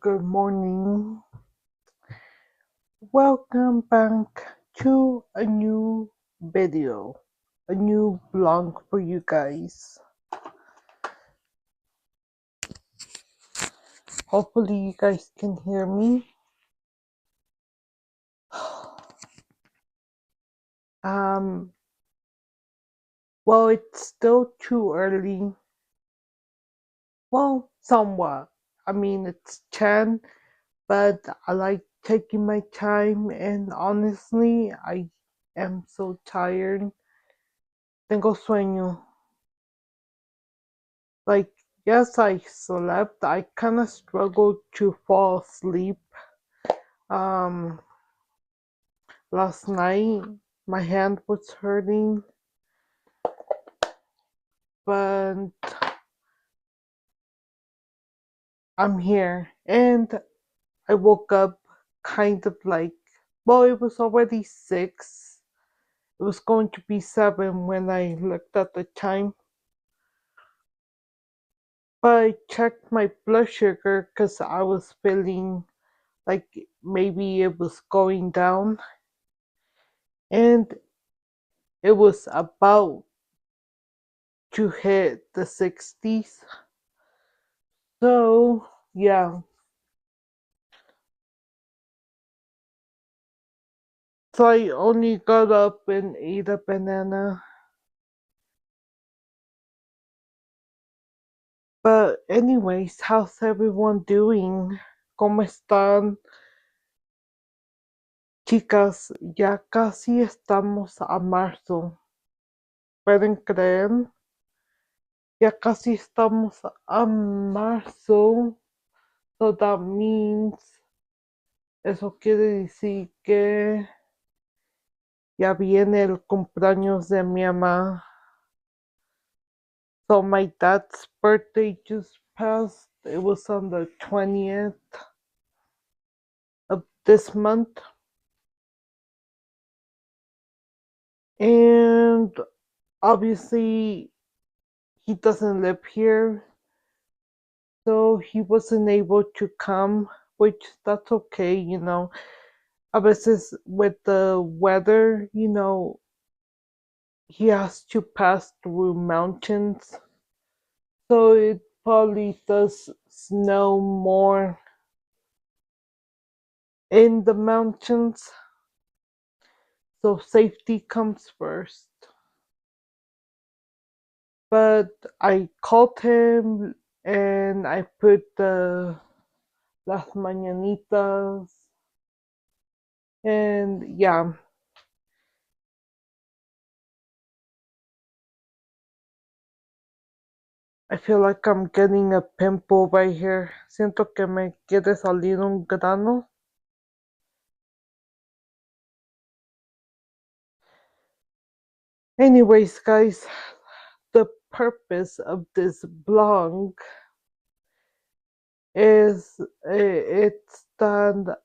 Good morning. Welcome back to a new video, a new vlog for you guys. Hopefully you guys can hear me. Um, well, it's still too early. Well, somewhat. I mean, it's 10, but I like taking my time, and honestly, I am so tired. Tengo sueño. Like, yes, I slept. I kind of struggled to fall asleep. Um, Last night my hand was hurting, but I'm here. And I woke up kind of like, well, it was already 6. It was going to be 7 when I looked at the time. But I checked my blood sugar because I was feeling like maybe it was going down. And it was about to hit the 60s. So, yeah. So I only got up and ate a banana. But anyways, how's everyone doing? ¿Cómo están? Chicas, ya casi estamos a marzo. ¿Pueden creer? Ya casi estamos a marzo. So that means, eso quiere decir que ya viene el cumpleaños de mi mamá. So my dad's birthday just passed. It was on the 20th of this month. And obviously he doesn't live here, so he wasn't able to come, which that's okay, A veces with the weather, he has to pass through mountains, so it probably does snow more in the mountains. So safety comes first. But I called him and I put las mañanitas, and yeah. I feel like I'm getting a pimple right here. Siento que me quiere salir un grano. Anyways, guys, the purpose of this blog is it's that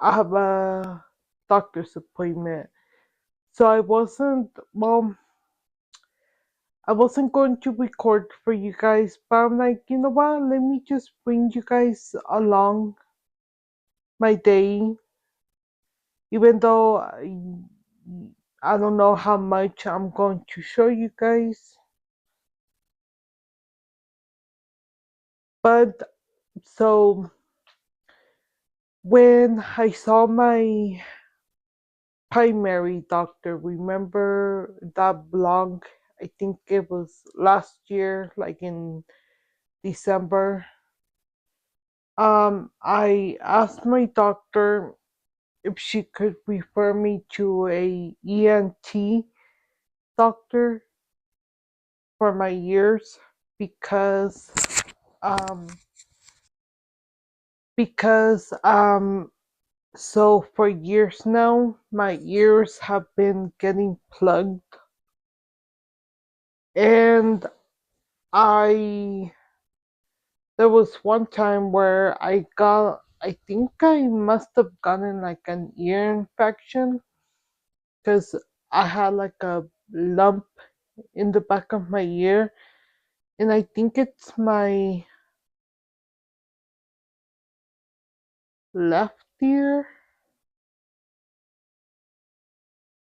I have a doctor's appointment. So I wasn't going to record for you guys, but I'm like, you know what? Let me just bring you guys along my day, even though I don't know how much I'm going to show you guys. But so when I saw my primary doctor, remember that blog? I think it was last year, like in December. I asked my doctor if she could refer me to a ENT doctor for my ears because um because so for years now my ears have been getting plugged, and I there was one time where I think I must have gotten like an ear infection because I had like a lump in the back of my ear, and I think it's left ear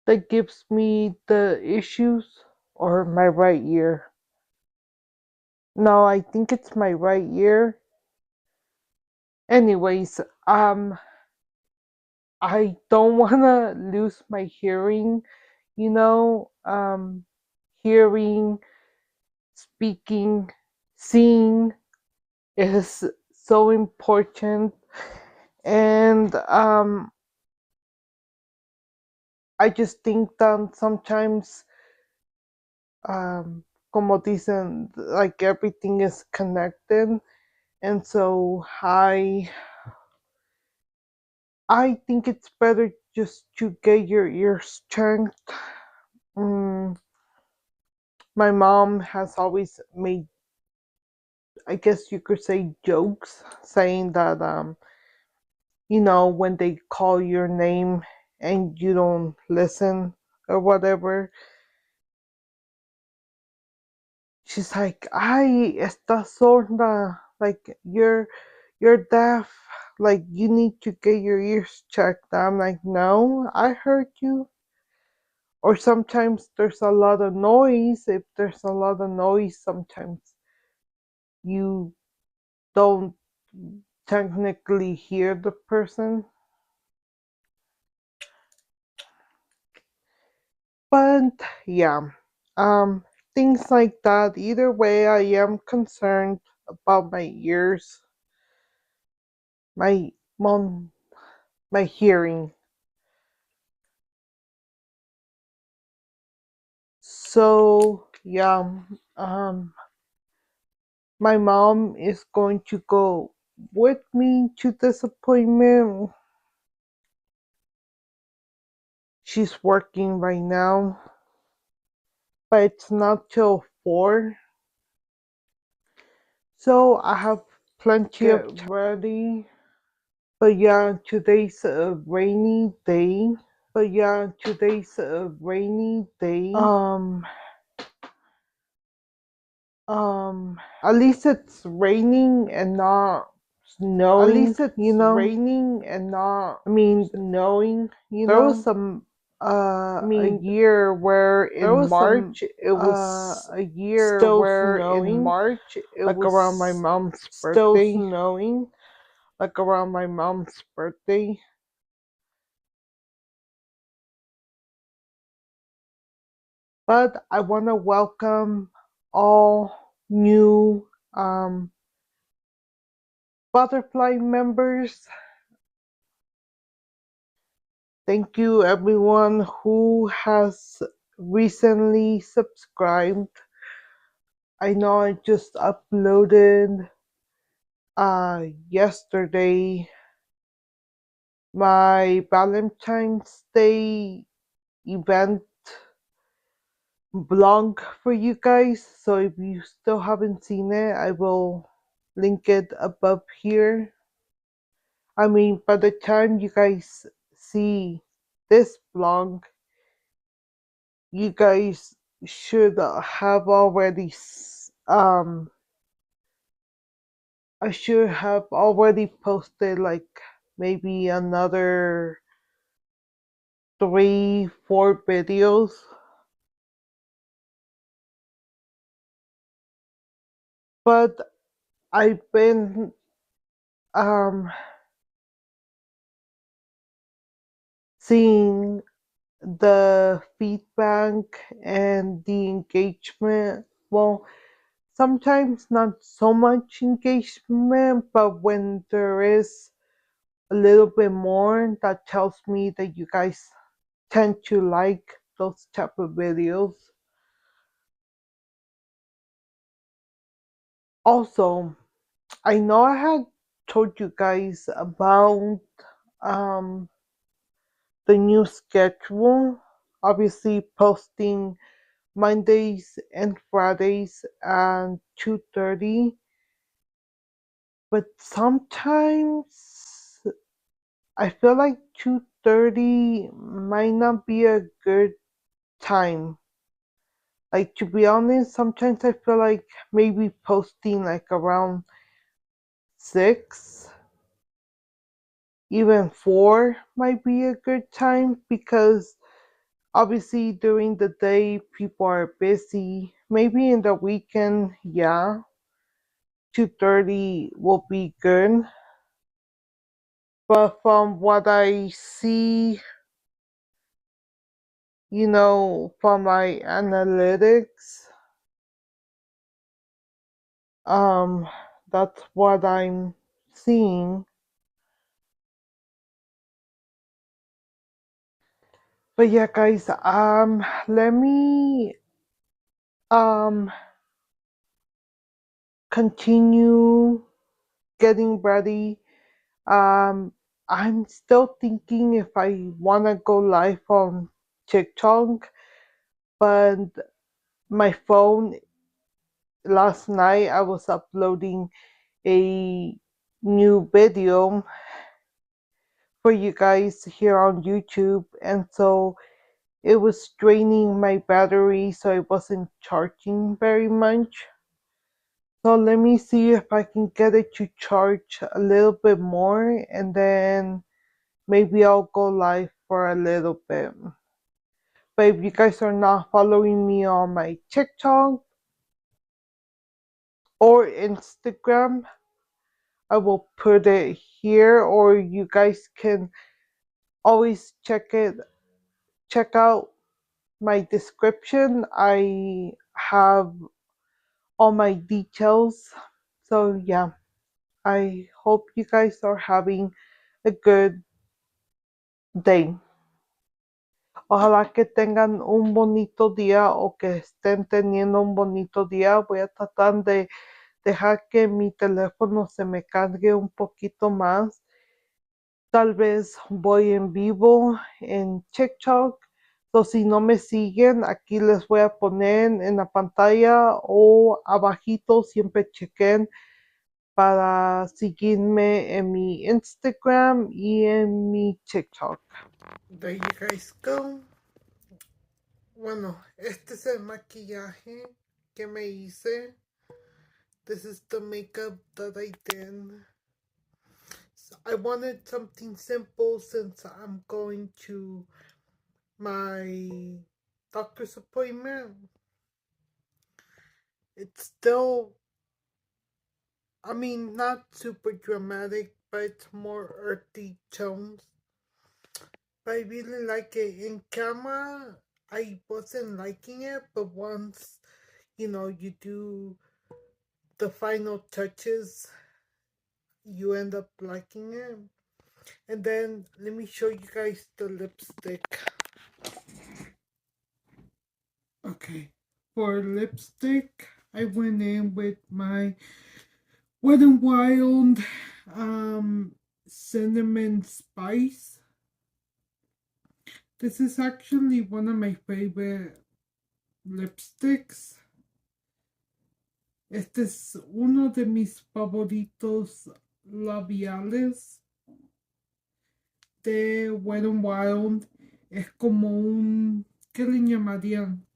that gives me the issues, or my right ear. No, I think it's my right ear. Anyways, I don't want to lose my hearing, you know, hearing, speaking, seeing is so important. And I just think that sometimes, como dicen, like everything is connected. And so I think it's better just to get your ears checked. Mm, my mom has always made, I guess you could say, jokes saying that, when they call your name and you don't listen or whatever, she's like, "Ay, estás sorda, like you're deaf, like you need to get your ears checked." I'm like, "No, I heard you." Or sometimes there's a lot of noise. If there's a lot of noise, sometimes you don't technically hear the person. But yeah, um, things like that. Either way, I am concerned about my ears, my mom, my hearing. So yeah, my mom is going to go with me to this appointment. She's working right now, but it's not till 4. So I have plenty of time ready. But yeah, today's a rainy day. But yeah, today's a rainy day. At least it's raining and not snowing. At least it's raining and not. I mean, snowing. There was some. A year where in March it was a year still where snowing. In March it like was around my mom's still birthday. Snowing. Like around my mom's birthday. But I want to welcome all new butterfly members. Thank you everyone who has recently subscribed. I know I just uploaded yesterday my Valentine's Day event vlog for you guys. So if you still haven't seen it, I will link it above here. I mean, by the time you guys see this vlog, you guys should have already I should have already posted like maybe another 3, 4 videos. But I've been seeing the feedback and the engagement. Well, sometimes not so much engagement, but when there is a little bit more, that tells me that you guys tend to like those type of videos. Also, I know I had told you guys about um, the new schedule. Obviously, posting Mondays and Fridays at 2:30. But sometimes I feel like 2:30 might not be a good time. Like, to be honest, sometimes I feel like maybe posting like around 6 even 4 might be a good time because obviously during the day people are busy. Maybe in the weekend, yeah, 2:30 will be good. But from what I see, from my analytics, um, that's what I'm seeing. But yeah, guys, let me um continue getting ready. Um, I'm still thinking if I wanna go live on TikTok, but my phone last night I was uploading a new video for you guys here on YouTube, and so it was draining my battery, so it wasn't charging very much. So let me see if I can get it to charge a little bit more, and then maybe I'll go live for a little bit. But if you guys are not following me on my TikTok or Instagram, I will put it here, or you guys can always check out my description. I have all my details. So yeah, I hope you guys are having a good day. Ojalá que tengan un bonito día o que estén teniendo un bonito día. Voy a tratar de dejar que mi teléfono se me cargue un poquito más. Tal vez voy en vivo en TikTok. So, si no me siguen, aquí les voy a poner en la pantalla o abajito, siempre chequen para seguirme en mi Instagram y en mi TikTok. There you guys go. Bueno, este es el maquillaje que me hice. This is the makeup that I did. So I wanted something simple since I'm going to my doctor's appointment. It's still, I mean, not super dramatic, but it's more earthy tones. But I really like it. In camera, I wasn't liking it, but once, you do the final touches, you end up liking it. And then let me show you guys the lipstick. Okay, for lipstick, I went in with my Wet n Wild cinnamon spice. This is actually one of my favorite lipsticks. Este es uno de mis favoritos labiales de Wet n Wild. Es como un, ¿qué le llamarían?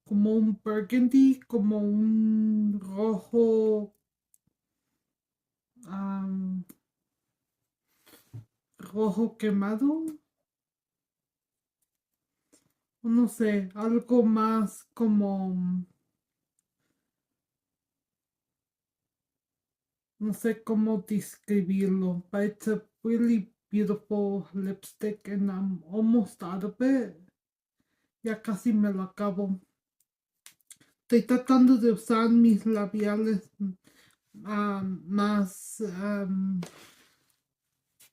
Como un burgundy, como un rojo, rojo quemado. No sé, algo más como, no sé cómo describirlo, but it's a really beautiful lipstick and I'm almost out of it. Ya casi me lo acabo. Estoy tratando de usar mis labiales más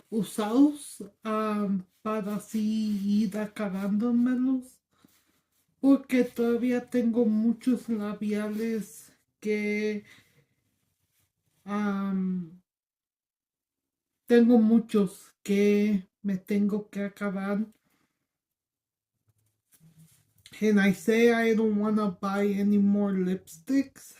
usados para así ir acabándomelos. Porque todavía tengo muchos labiales que tengo muchos que me tengo que acabar. And I say I don't want to buy any more lipsticks.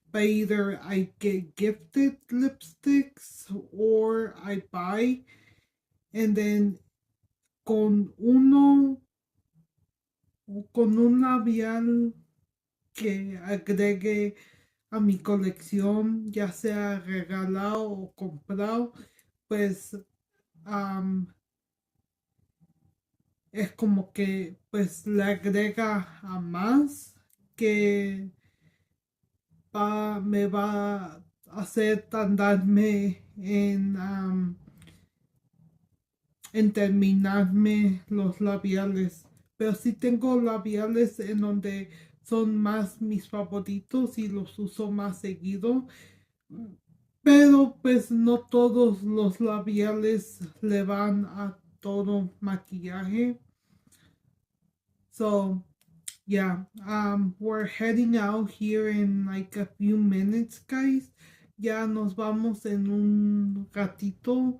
But either I get gifted lipsticks or I buy. And then con un labial que agregue a mi colección, ya sea regalado o comprado, pues es como que pues le agrega a más que me va a hacer tardarme en terminarme los labiales. Pero sí tengo labiales en donde son más mis favoritos y los uso más seguido. Pero pues no todos los labiales le van a todo maquillaje. So yeah, we're heading out here in like a few minutes, guys. Ya nos vamos en un ratito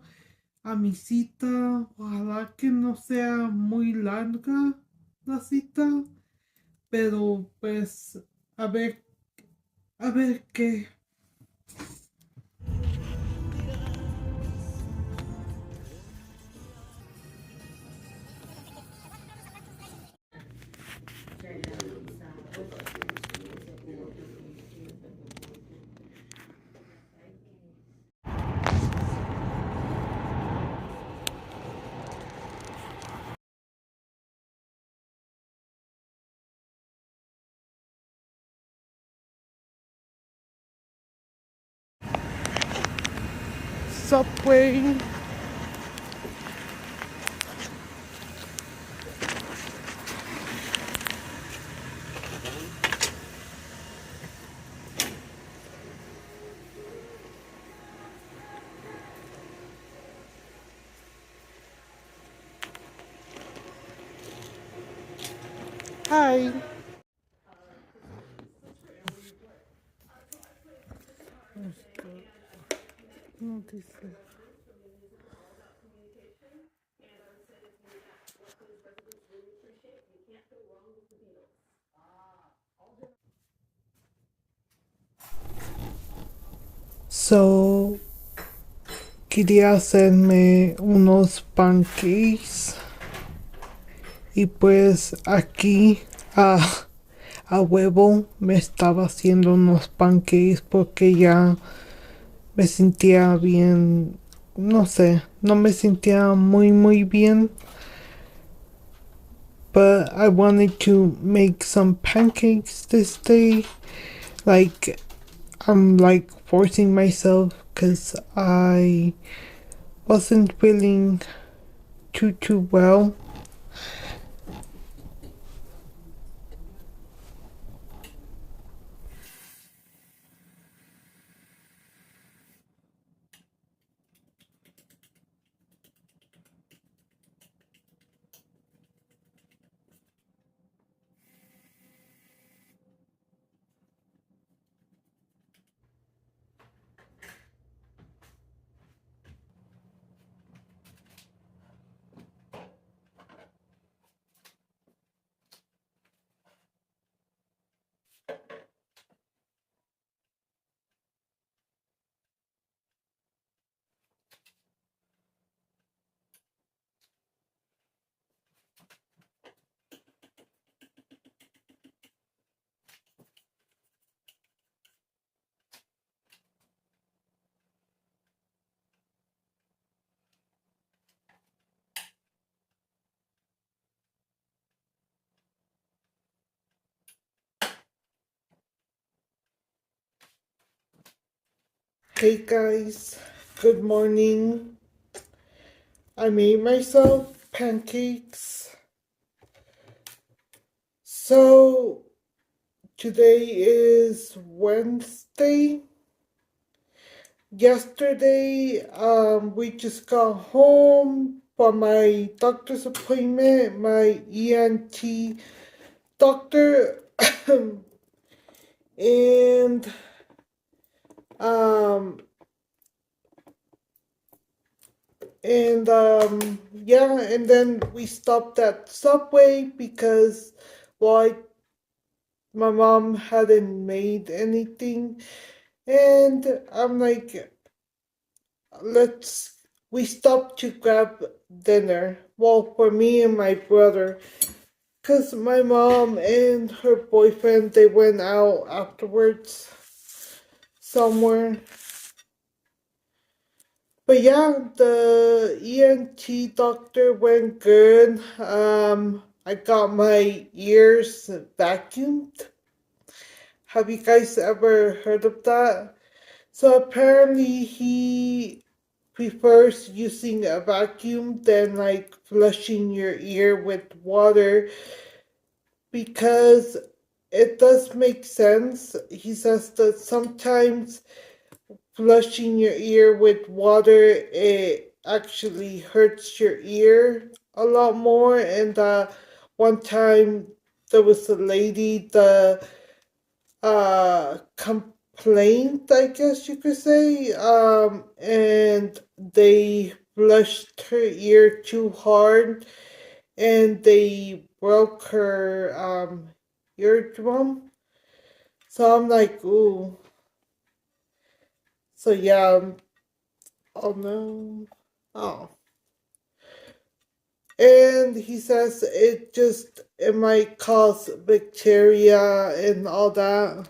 a mi cita. Ojalá que no sea muy larga la cita, pero pues a ver, a ver qué. Subway. Hi. No dice. So, quería hacerme unos pancakes y pues aquí a huevo me estaba haciendo unos pancakes porque ya me sentía bien, no sé, no me sentía muy bien, but I wanted to make some pancakes this day. Like, I'm like forcing myself because I wasn't feeling too well. Hey guys, good morning. I made myself pancakes. So today is Wednesday. Yesterday, we just got home from my doctor's appointment, my ENT doctor, and um, yeah, and then we stopped at Subway because, well, my mom hadn't made anything, and I'm like, we stopped to grab dinner. Well, for me and my brother, because my mom and her boyfriend, they went out afterwards somewhere. But yeah, the ENT doctor went good. I got my ears vacuumed. Have you guys ever heard of that? So apparently he prefers using a vacuum than like flushing your ear with water because it does make sense. He says that sometimes flushing your ear with water it actually hurts your ear a lot more. And one time there was a lady that complaint, I guess you could say, and they flushed her ear too hard and they broke her eardrum. So I'm like, ooh. So yeah, oh no. Oh. And he says it might cause bacteria and all that.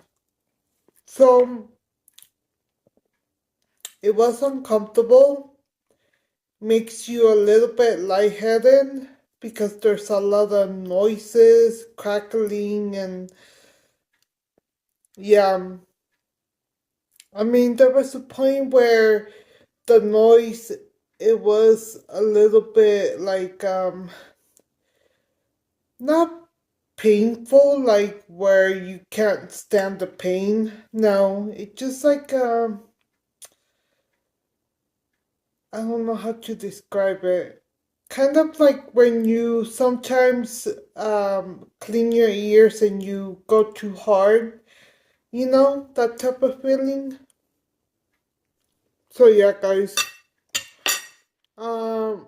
So it was uncomfortable, makes you a little bit lightheaded because there's a lot of noises, crackling, and yeah. I mean, there was a point where the noise, it was a little bit like, not painful, like where you can't stand the pain. No, it just like, I don't know how to describe it. Kind of like when you sometimes clean your ears and you go too hard, you know, that type of feeling. So yeah, guys. Um,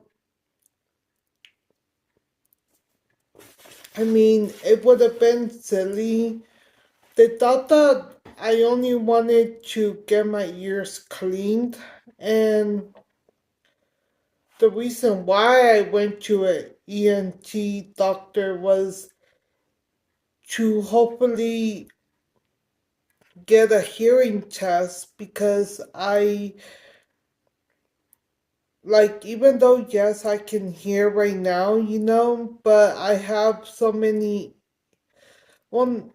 I mean, it would have been silly. They thought that I only wanted to get my ears cleaned, and the reason why I went to an ENT doctor was to hopefully get a hearing test because I like even though yes I can hear right now, you know, but I have so many one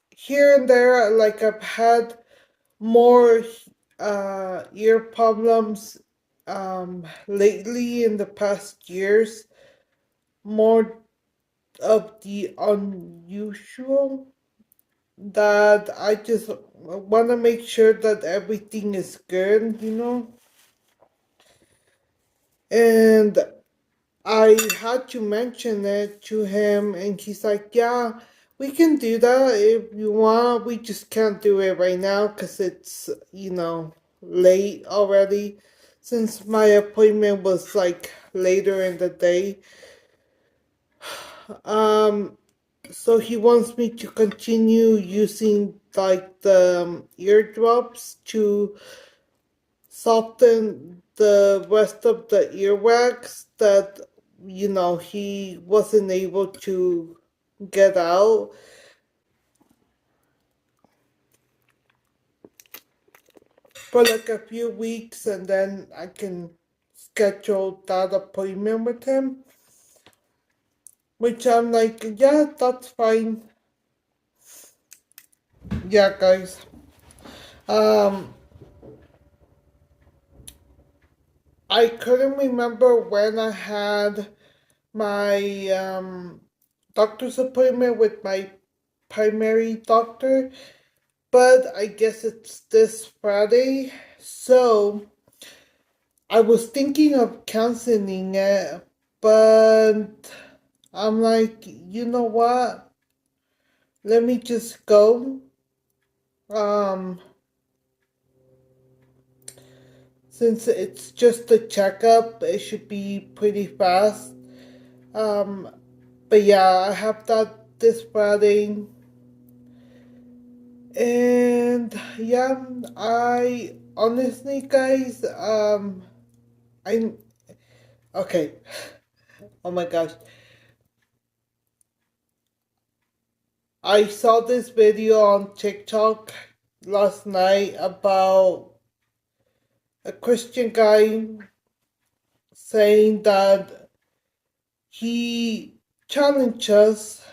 here and there like I've had more ear problems lately in the past years, more of the unusual that I just want to make sure that everything is good, you know. And I had to mention it to him, and he's like, "Yeah, we can do that if you want. We just can't do it right now because it's, you know, late already. Since my appointment was like later in the day. Um, so he wants me to continue using like the eardrops to soften the rest of the earwax that he wasn't able to get out for like a few weeks, and then I can schedule that appointment with him, which I'm like, yeah, that's fine. Yeah, guys. um I couldn't remember when I had my doctor's appointment with my primary doctor, but I guess it's this Friday. So I was thinking of canceling it, but I'm like, you know what? Let me just go. Um, since it's just a checkup, it should be pretty fast. Um, but yeah, I have that this Friday. And yeah, I honestly, guys, I okay. Oh my gosh, I saw this video on TikTok last night about a Christian guy saying that he challenged us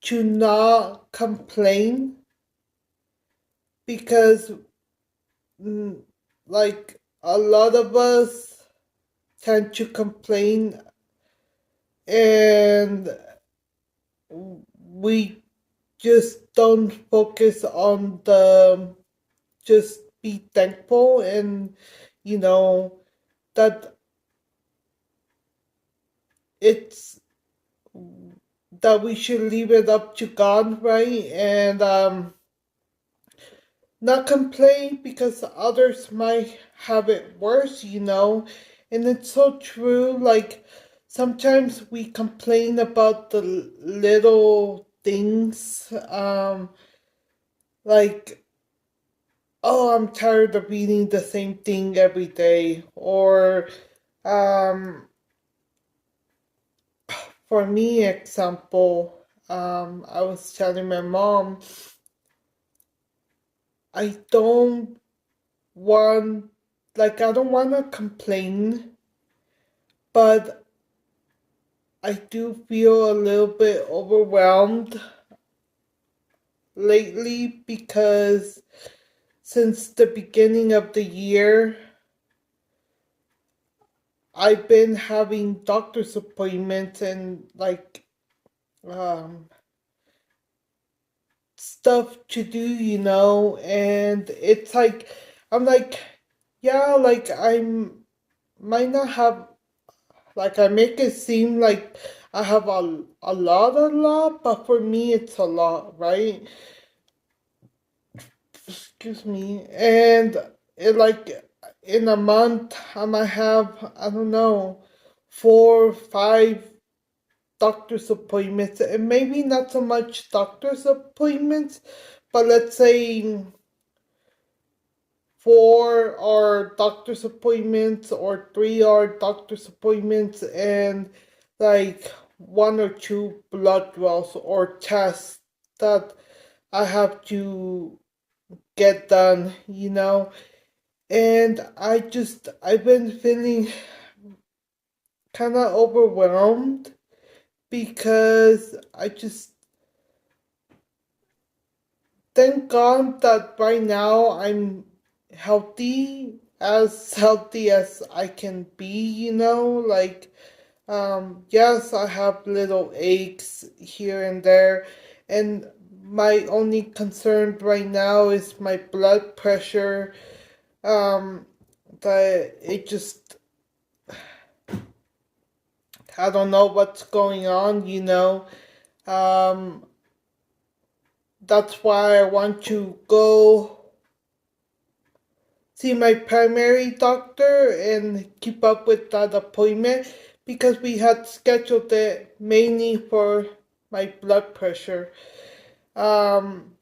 to not complain because, like, a lot of us tend to complain and we just don't focus on the just be thankful and that it's that we should leave it up to God, right? And not complain because others might have it worse, and it's so true. Like, sometimes we complain about the little things, like, oh, I'm tired of eating the same thing every day, or for me, example, I was telling my mom, I don't want, I don't want to complain, but I do feel a little bit overwhelmed lately because since the beginning of the year, I've been having doctor's appointments and um, stuff to do, and it's like, I'm like, yeah, might not have, I make it seem like I have a lot, but for me it's a lot, right? Excuse me. And in a month, I might have, I don't know, 4 or 5 doctor's appointments, and maybe not so much doctor's appointments, but let's say 4 are doctor's appointments or 3 are doctor's appointments, and 1 or 2 blood draws or tests that I have to get done, and I've been feeling kind of overwhelmed because I just thank God that right now I'm as healthy as I can be, yes, I have little aches here and there, and my only concern right now is my blood pressure. That it just, I don't know what's going on, That's why I want to go see my primary doctor and keep up with that appointment because we had scheduled it mainly for my blood pressure. And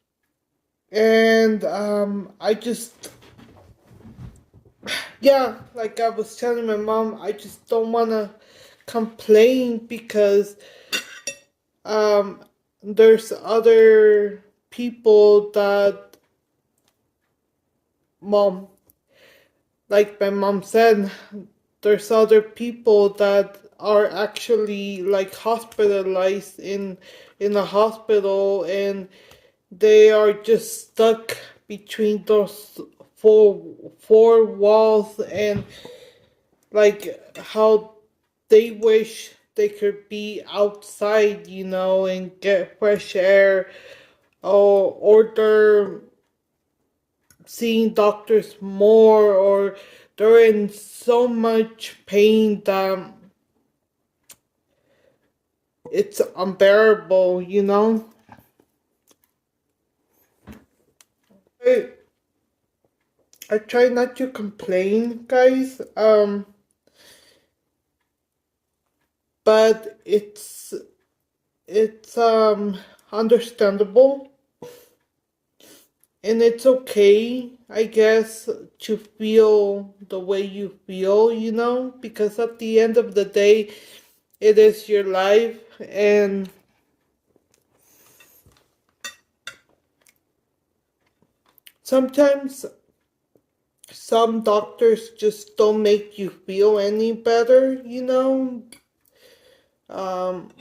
I just, yeah, like I was telling my mom, I just don't want to complain because there's other people that, mom, like my mom said, there's other people that are actually hospitalized in a hospital, and they are just stuck between those four walls, and how they wish they could be outside, and get fresh air, or they're seeing doctors more, or they're in so much pain that it's unbearable, I, I try not to complain, guys, but it's understandable, and it's okay, I guess, to feel the way you feel, because at the end of the day, it is your life, and sometimes some doctors just don't make you feel any better, you know. Um,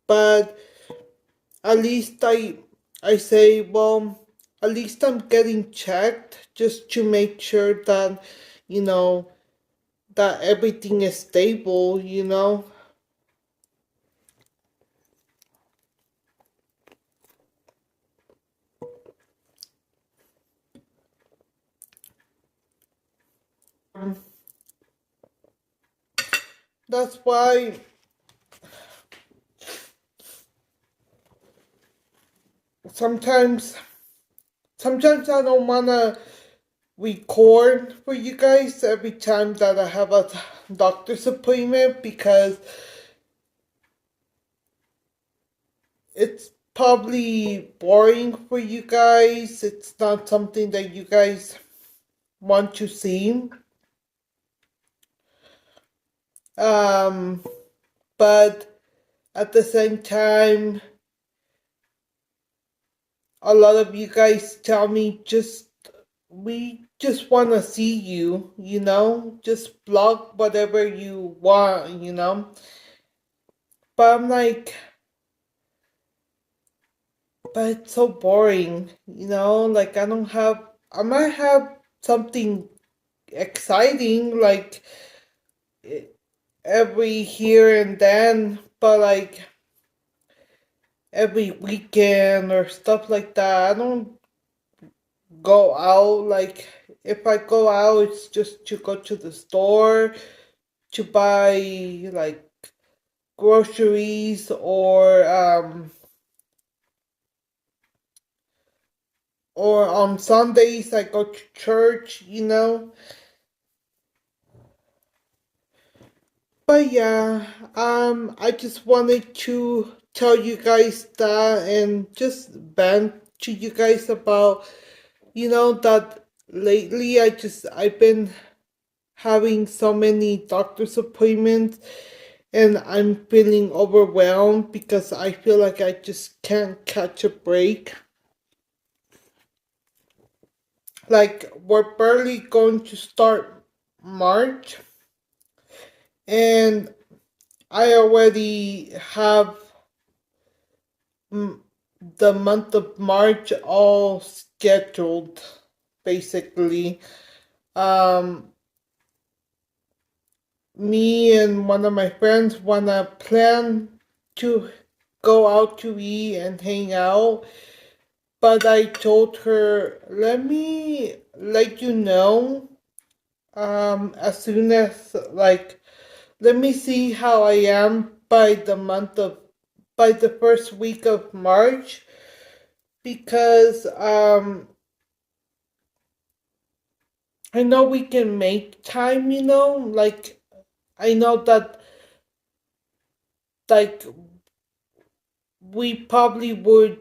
but at least I say, well, at least I'm getting checked just to make sure that, you know, that everything is stable, you know. That's why sometimes sometimes I don't wanna record for you guys every time that I have a doctor's appointment because it's probably boring for you guys. It's not something that you guys want to see. Um, but at the same time, a lot of you guys tell me we just want to see you, you know, just blog whatever you want, you know. But I'm like, but it's so boring, you know, like I might have something exciting like every here and then, but like every weekend or stuff like that. I don't go out. Like if I go out, it's just to go to the store to buy like groceries or on Sundays I go to church, you know. But yeah, I just wanted to tell you guys that and just vent to you guys about, you know, that lately I've been having so many doctor's appointments and I'm feeling overwhelmed because I feel like I just can't catch a break. Like we're barely going to start March and I already have the month of March all scheduled basically. Um, Me and one of my friends wanna plan to go out to eat and hang out, but I told her, let me let you know, as soon as like, let me see how I am by the first week of March, because I know we can make time, you know, like I know that like we probably would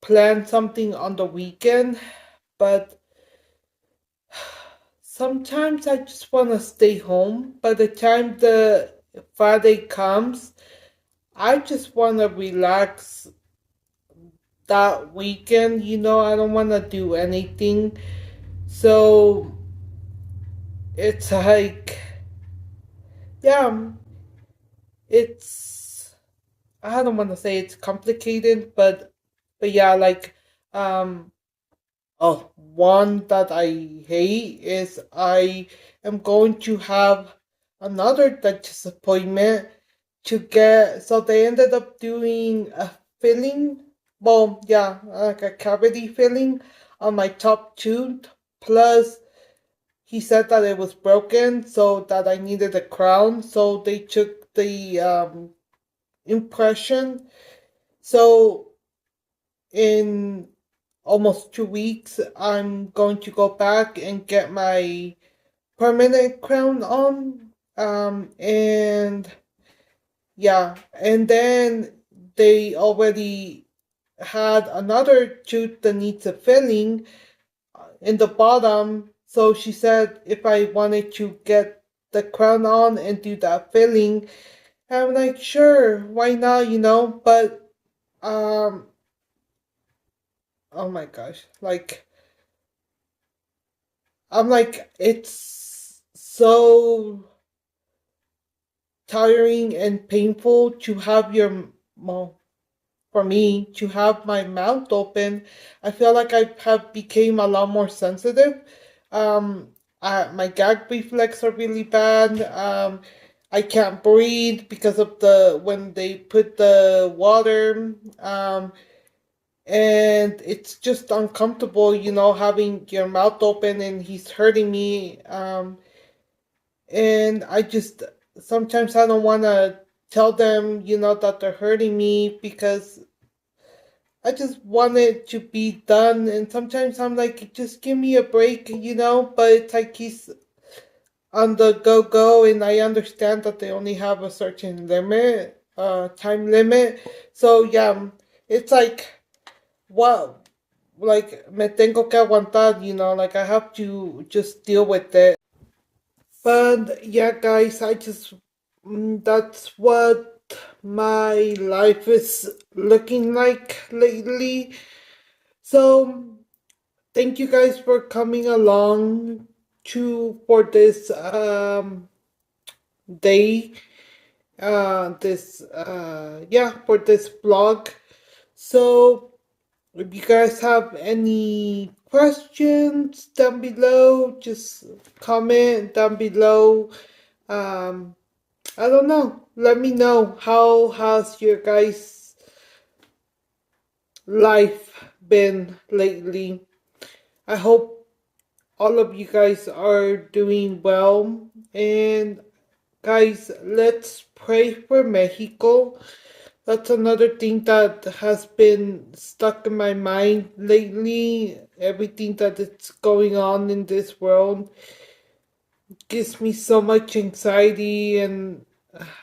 plan something on the weekend, but sometimes I just want to stay home. By the time the Friday comes, I just want to relax that weekend. You know, I don't want to do anything. So it's like, yeah, it's, I don't want to say it's complicated, but yeah, like, um, oh, one that I hate is I am going to have another dentist appointment to get. So they ended up doing a filling. Well, yeah, like a cavity filling on my top tooth. Plus, he said that it was broken, so that I needed a crown. So they took the impression. So in almost 2 weeks, I'm going to go back and get my permanent crown on. And yeah, and then they already had another tooth that needs a filling in the bottom. So she said if I wanted to get the crown on and do that filling, I'm like, sure, why not, you know? But, oh my gosh, like, I'm like, it's so tiring and painful to have your, well, for me to have my mouth open. I feel like I have became a lot more sensitive. Um, my gag reflex are really bad. I can't breathe because of the when they put the water. And it's just uncomfortable, having your mouth open and he's hurting me. And I just sometimes I don't want to tell them, that they're hurting me because I just want it to be done. And sometimes I'm like, just give me a break, but it's like he's on the go, and I understand that they only have a certain limit, time limit. So yeah, it's like, what, like, me tengo que aguantar, like I have to just deal with it. But yeah, guys, that's what my life is looking like lately. So thank you guys for coming along to for this day, this yeah, for this vlog. So if you guys have any questions down below, just comment down below. um I don't know, let me know, how has your guys life been lately. I hope all of you guys are doing well. And guys, let's pray for Mexico. That's another thing that has been stuck in my mind lately. Everything that is going on in this world gives me so much anxiety, and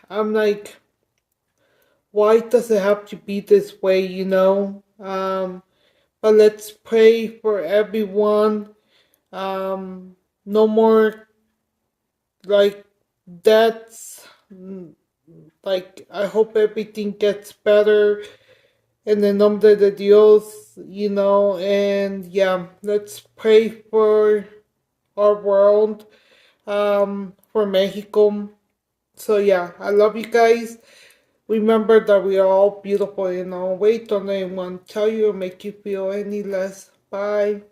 I'm like, why does it have to be this way? But let's pray for everyone. No more like deaths. Like, I hope everything gets better in the nombre de Dios. And yeah, let's pray for our world, for Mexico. So yeah, I love you guys. Remember that we are all beautiful in our way. Don't let anyone tell you or make you feel any less. Bye.